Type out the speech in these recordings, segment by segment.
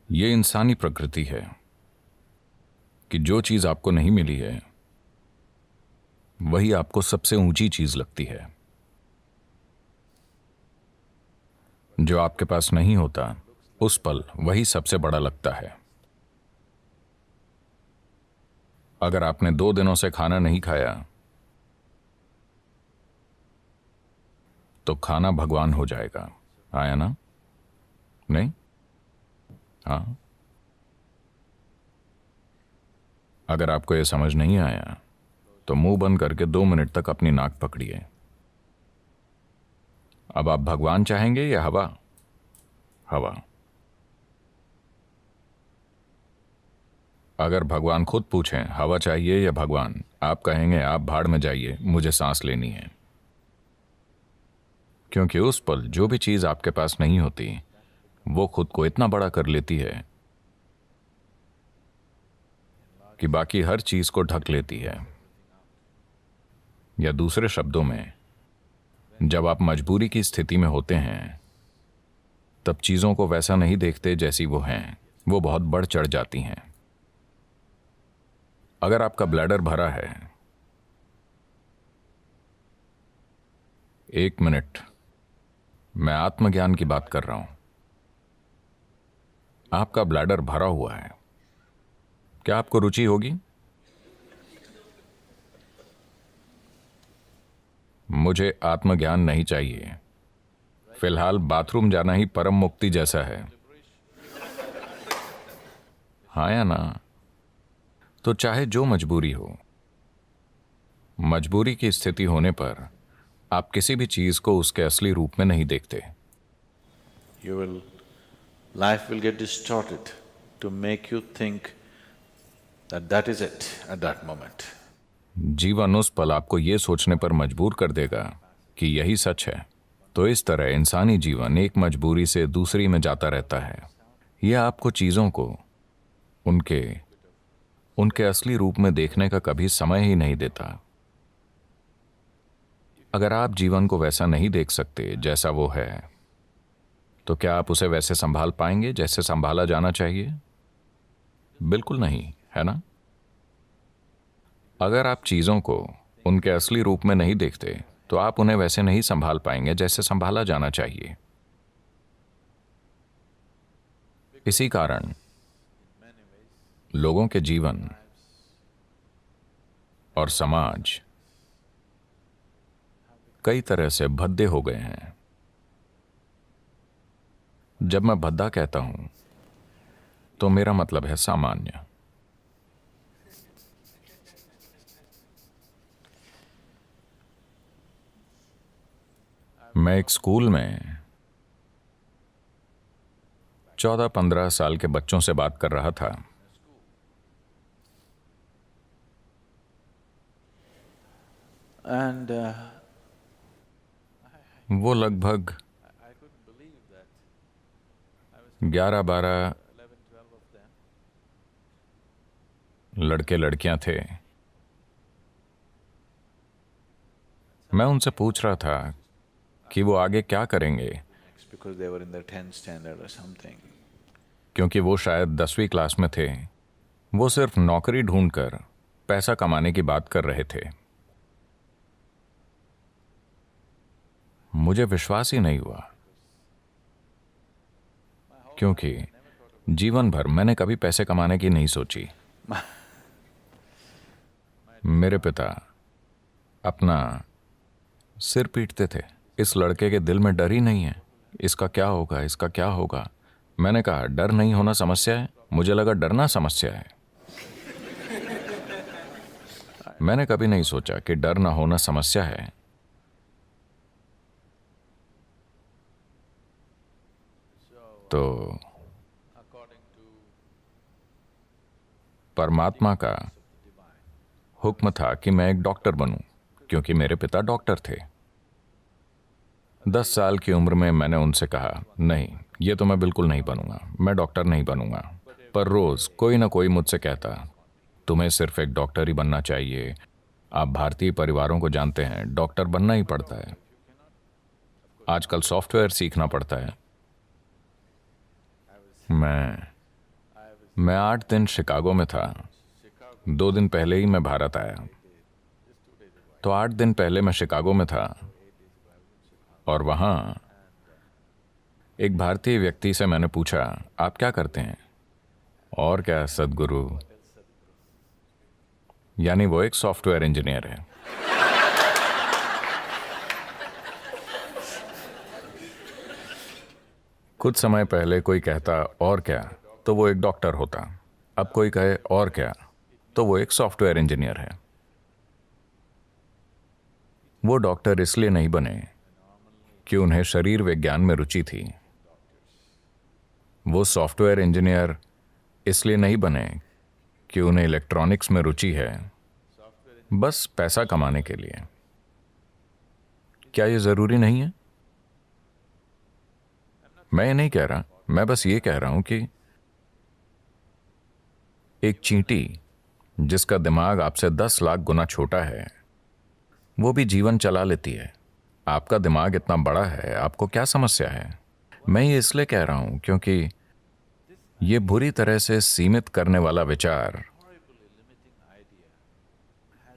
ये इंसानी प्रकृति है कि जो चीज आपको नहीं मिली है वही आपको सबसे ऊंची चीज लगती है। जो आपके पास नहीं होता उस पल वही सबसे बड़ा लगता है। अगर आपने 2 दिनों से खाना नहीं खाया तो खाना भगवान हो जाएगा। आया ना? नहीं? हाँ। अगर आपको यह समझ नहीं आया तो मुंह बंद करके 2 मिनट तक अपनी नाक पकड़िए। अब आप भगवान चाहेंगे या हवा? हवा। अगर भगवान खुद पूछें हवा चाहिए या भगवान, आप कहेंगे आप भाड़ में जाइए, मुझे सांस लेनी है। क्योंकि उस पल जो भी चीज आपके पास नहीं होती वो खुद को इतना बड़ा कर लेती है कि बाकी हर चीज को ढक लेती है। या दूसरे शब्दों में, जब आप मजबूरी की स्थिति में होते हैं तब चीजों को वैसा नहीं देखते जैसी वो हैं, वो बहुत बढ़ चढ़ जाती हैं। अगर आपका ब्लैडर भरा है, 1 मिनट, मैं आत्मज्ञान की बात कर रहा हूं। आपका ब्लैडर भरा हुआ है, क्या आपको रुचि होगी? मुझे आत्मज्ञान नहीं चाहिए। फिलहाल बाथरूम जाना ही परम मुक्ति जैसा है। हाँ या ना? तो चाहे जो मजबूरी हो, मजबूरी की स्थिति होने पर आप किसी भी चीज को उसके असली रूप में नहीं देखते। Life will get distorted to make you think that that is it at that moment. जीवन उस पल आपको ये सोचने पर मजबूर कर देगा कि यही सच है। तो इस तरह इंसानी जीवन एक मजबूरी से दूसरी में जाता रहता है। यह आपको चीजों को उनके असली रूप में देखने का कभी समय ही नहीं देता। अगर आप जीवन को वैसा नहीं देख सकते जैसा वो है, तो क्या आप उसे वैसे संभाल पाएंगे जैसे संभाला जाना चाहिए? बिल्कुल नहीं, है ना? अगर आप चीजों को उनके असली रूप में नहीं देखते तो आप उन्हें वैसे नहीं संभाल पाएंगे जैसे संभाला जाना चाहिए। इसी कारण लोगों के जीवन और समाज कई तरह से भद्दे हो गए हैं। जब मैं भद्दा कहता हूं तो मेरा मतलब है सामान्य। मैं एक स्कूल में 14-15 साल के बच्चों से बात कर रहा था। And वो लगभग 11-12 लड़के लड़कियां थे। मैं उनसे पूछ रहा था कि वो आगे क्या करेंगे, because they were in the 10th standard or something. क्योंकि वो शायद 10वीं क्लास में थे। वो सिर्फ नौकरी ढूंढकर पैसा कमाने की बात कर रहे थे। मुझे विश्वास ही नहीं हुआ, क्योंकि जीवन भर मैंने कभी पैसे कमाने की नहीं सोची। मेरे पिता अपना सिर पीटते थे, इस लड़के के दिल में डर ही नहीं है, इसका क्या होगा, इसका क्या होगा। मैंने कहा डर नहीं होना समस्या है? मुझे लगा डरना समस्या है। मैंने कभी नहीं सोचा कि डर ना होना समस्या है। तो परमात्मा का हुक्म था कि मैं एक डॉक्टर बनूं, क्योंकि मेरे पिता डॉक्टर थे। 10 साल की उम्र में मैंने उनसे कहा नहीं, ये तो मैं बिल्कुल नहीं बनूंगा, मैं डॉक्टर नहीं बनूंगा। पर रोज कोई ना कोई मुझसे कहता तुम्हें सिर्फ एक डॉक्टर ही बनना चाहिए। आप भारतीय परिवारों को जानते हैं, डॉक्टर बनना ही पड़ता है। आजकल सॉफ्टवेयर सीखना पड़ता है। मैं मैं 8 दिन शिकागो में था। 2 दिन पहले ही मैं भारत आया। तो 8 दिन पहले मैं शिकागो में था और वहां एक भारतीय व्यक्ति से मैंने पूछा, आप क्या करते हैं? और क्या सदगुरु, यानी वो एक सॉफ्टवेयर इंजीनियर है। कुछ समय पहले कोई कहता और क्या, तो वो एक डॉक्टर होता। अब कोई कहे और क्या, तो वो एक सॉफ्टवेयर इंजीनियर है। वो डॉक्टर इसलिए नहीं बने कि उन्हें शरीर विज्ञान में रुचि थी। वो सॉफ्टवेयर इंजीनियर इसलिए नहीं बने कि उन्हें इलेक्ट्रॉनिक्स में रुचि है, बस पैसा कमाने के लिए। क्या ये जरूरी नहीं है? मैं ये नहीं कह रहा, मैं बस ये कह रहा हूं कि एक चींटी जिसका दिमाग आपसे 10 लाख गुना छोटा है, वो भी जीवन चला लेती है। आपका दिमाग इतना बड़ा है, आपको क्या समस्या है? मैं ये इसलिए कह रहा हूं क्योंकि ये बुरी तरह से सीमित करने वाला विचार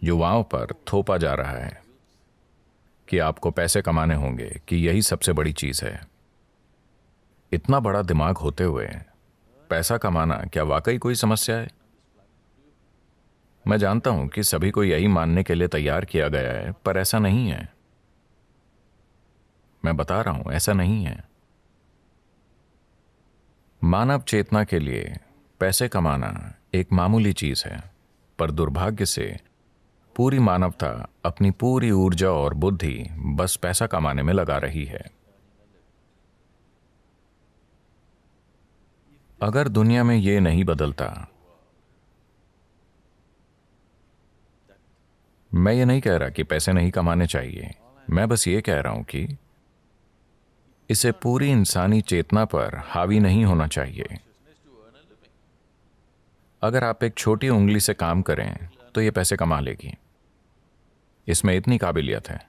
युवाओं पर थोपा जा रहा है कि आपको पैसे कमाने होंगे, कि यही सबसे बड़ी चीज है। इतना बड़ा दिमाग होते हुए पैसा कमाना क्या वाकई कोई समस्या है? मैं जानता हूं कि सभी को यही मानने के लिए तैयार किया गया है, पर ऐसा नहीं है। मैं बता रहा हूं, ऐसा नहीं है। मानव चेतना के लिए पैसे कमाना एक मामूली चीज है, पर दुर्भाग्य से पूरी मानवता अपनी पूरी ऊर्जा और बुद्धि बस पैसा कमाने में लगा रही है। अगर दुनिया में ये नहीं बदलता, मैं ये नहीं कह रहा कि पैसे नहीं कमाने चाहिए, मैं बस ये कह रहा हूं कि इसे पूरी इंसानी चेतना पर हावी नहीं होना चाहिए। अगर आप एक छोटी उंगली से काम करें तो ये पैसे कमा लेगी, इसमें इतनी काबिलियत है।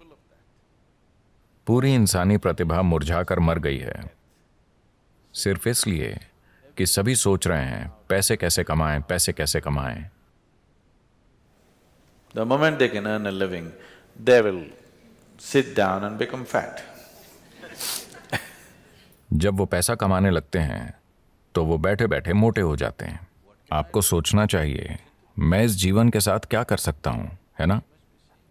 पूरी इंसानी प्रतिभा मुरझाकर मर गई है, सिर्फ इसलिए कि सभी सोच रहे हैं पैसे कैसे कमाएं, पैसे कैसे कमाएं। The moment they can earn a living, they will sit down and become fat. जब वो पैसा कमाने लगते हैं तो वो बैठे बैठे मोटे हो जाते हैं। आपको सोचना चाहिए, मैं इस जीवन के साथ क्या कर सकता हूं, है ना?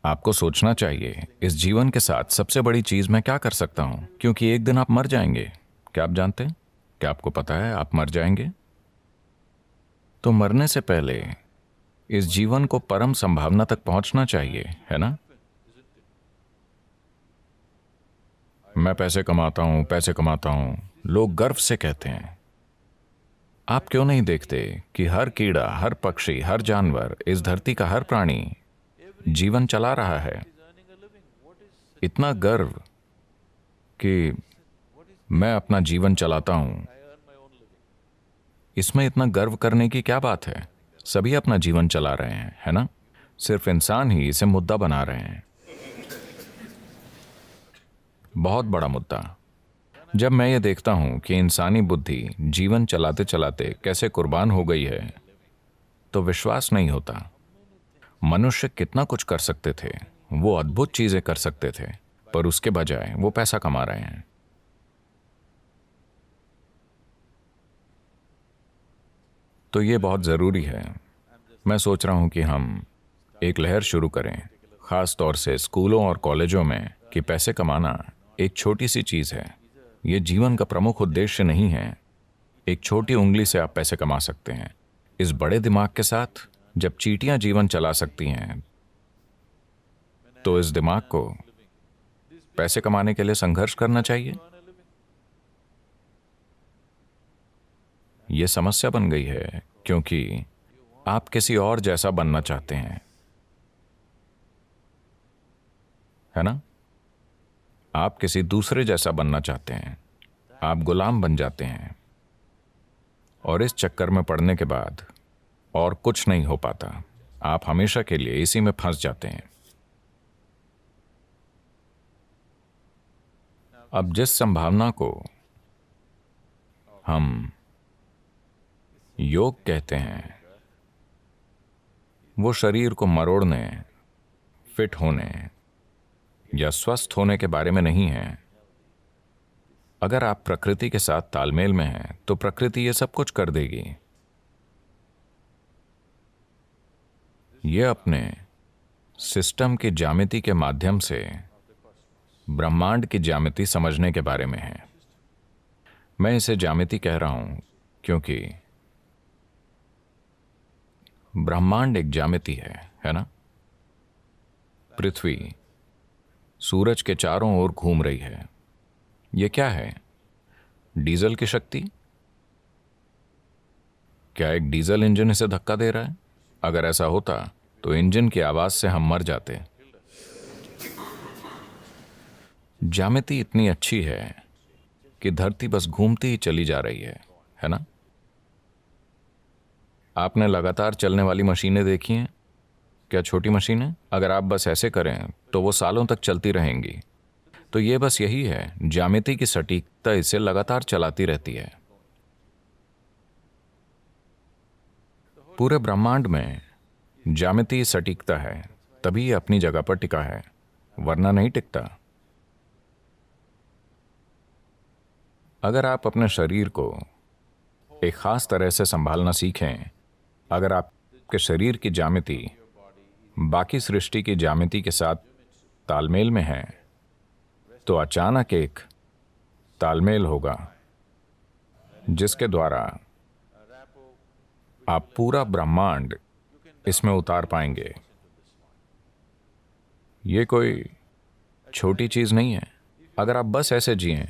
आपको सोचना चाहिए, इस जीवन के साथ सबसे बड़ी चीज मैं क्या कर सकता हूं, क्योंकि एक दिन आप मर जाएंगे। क्या आप जानते हैं? क्या आपको पता है आप मर जाएंगे? तो मरने से पहले इस जीवन को परम संभावना तक पहुंचना चाहिए, है ना? मैं पैसे कमाता हूं, पैसे कमाता हूं, लोग गर्व से कहते हैं। आप क्यों नहीं देखते कि हर कीड़ा, हर पक्षी, हर जानवर, इस धरती का हर प्राणी जीवन चला रहा है? इतना गर्व कि मैं अपना जीवन चलाता हूं, इसमें इतना गर्व करने की क्या बात है? सभी अपना जीवन चला रहे हैं, है ना? सिर्फ इंसान ही इसे मुद्दा बना रहे हैं। बहुत बड़ा मुद्दा। जब मैं ये देखता हूं कि इंसानी बुद्धि जीवन चलाते चलाते कैसे कुर्बान हो गई है, तो विश्वास नहीं होता। मनुष्य कितना कुछ कर सकते थे, वो अद्भुत चीजें कर सकते थे, पर उसके बजाय वो पैसा कमा रहे हैं। तो ये बहुत जरूरी है। मैं सोच रहा हूं कि हम एक लहर शुरू करें, खास तौर से स्कूलों और कॉलेजों में, कि पैसे कमाना एक छोटी सी चीज है। ये जीवन का प्रमुख उद्देश्य नहीं है। एक छोटी उंगली से आप पैसे कमा सकते हैं। इस बड़े दिमाग के साथ जब चींटियां जीवन चला सकती हैं, तो इस दिमाग को पैसे कमाने के लिए संघर्ष करना चाहिए। यह समस्या बन गई है क्योंकि आप किसी और जैसा बनना चाहते हैं, है ना? आप किसी दूसरे जैसा बनना चाहते हैं। आप गुलाम बन जाते हैं और इस चक्कर में पड़ने के बाद और कुछ नहीं हो पाता। आप हमेशा के लिए इसी में फंस जाते हैं। अब जिस संभावना को हम योग कहते हैं वो शरीर को मरोड़ने, फिट होने या स्वस्थ होने के बारे में नहीं है। अगर आप प्रकृति के साथ तालमेल में हैं तो प्रकृति ये सब कुछ कर देगी। ये अपने सिस्टम की ज्यामिति के माध्यम से ब्रह्मांड की ज्यामिति समझने के बारे में है। मैं इसे ज्यामिति कह रहा हूं क्योंकि ब्रह्मांड एक ज्यामिति है ना? पृथ्वी सूरज के चारों ओर घूम रही है। यह क्या है? डीजल की शक्ति? क्या एक डीजल इंजन इसे धक्का दे रहा है? अगर ऐसा होता तो इंजन की आवाज से हम मर जाते। ज्यामिति इतनी अच्छी है कि धरती बस घूमती ही चली जा रही है ना? आपने लगातार चलने वाली मशीनें देखी हैं? क्या छोटी मशीनें? अगर आप बस ऐसे करें तो वो सालों तक चलती रहेंगी। तो ये बस यही है, ज्यामिति की सटीकता इसे लगातार चलाती रहती है। पूरे ब्रह्मांड में ज्यामिति सटीकता है, तभी ये अपनी जगह पर टिका है, वरना नहीं टिकता। अगर आप अपने शरीर को एक खास तरह से संभालना सीखें, अगर आपके शरीर की ज्यामिति बाकी सृष्टि की ज्यामिति के साथ तालमेल में है, तो अचानक एक तालमेल होगा जिसके द्वारा आप पूरा ब्रह्मांड इसमें उतार पाएंगे। ये कोई छोटी चीज नहीं है। अगर आप बस ऐसे जिएं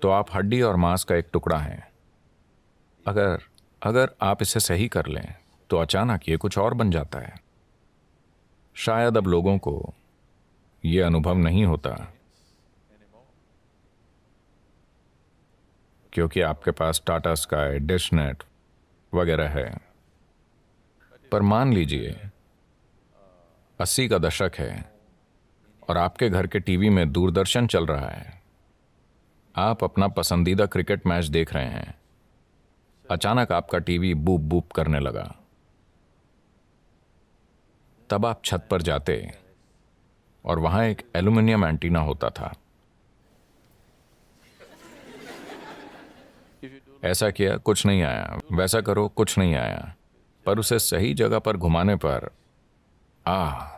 तो आप हड्डी और मांस का एक टुकड़ा हैं। अगर आप इसे सही कर लें तो अचानक ये कुछ और बन जाता है। शायद अब लोगों को ये अनुभव नहीं होता क्योंकि आपके पास टाटा स्काई, डिश नेट वगैरह है। पर मान लीजिए 80 का दशक है और आपके घर के टीवी में दूरदर्शन चल रहा है। आप अपना पसंदीदा क्रिकेट मैच देख रहे हैं। अचानक आपका टीवी बूप बूप करने लगा। तब आप छत पर जाते और वहां एक एल्युमिनियम एंटीना होता था। ऐसा किया, कुछ नहीं आया। वैसा करो, कुछ नहीं आया। पर उसे सही जगह पर घुमाने पर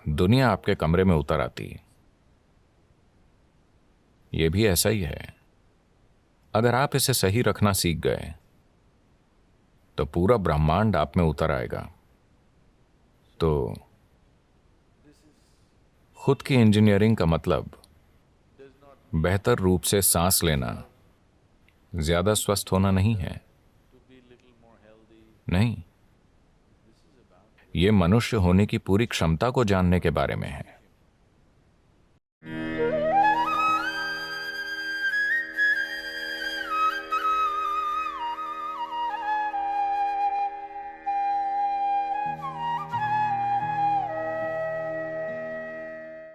दुनिया आपके कमरे में उतर आती। यह भी ऐसा ही है। अगर आप इसे सही रखना सीख गए तो पूरा ब्रह्मांड आप में उतर आएगा। तो खुद की इंजीनियरिंग का मतलब बेहतर रूप से सांस लेना, ज्यादा स्वस्थ होना नहीं है। नहीं, ये मनुष्य होने की पूरी क्षमता को जानने के बारे में है।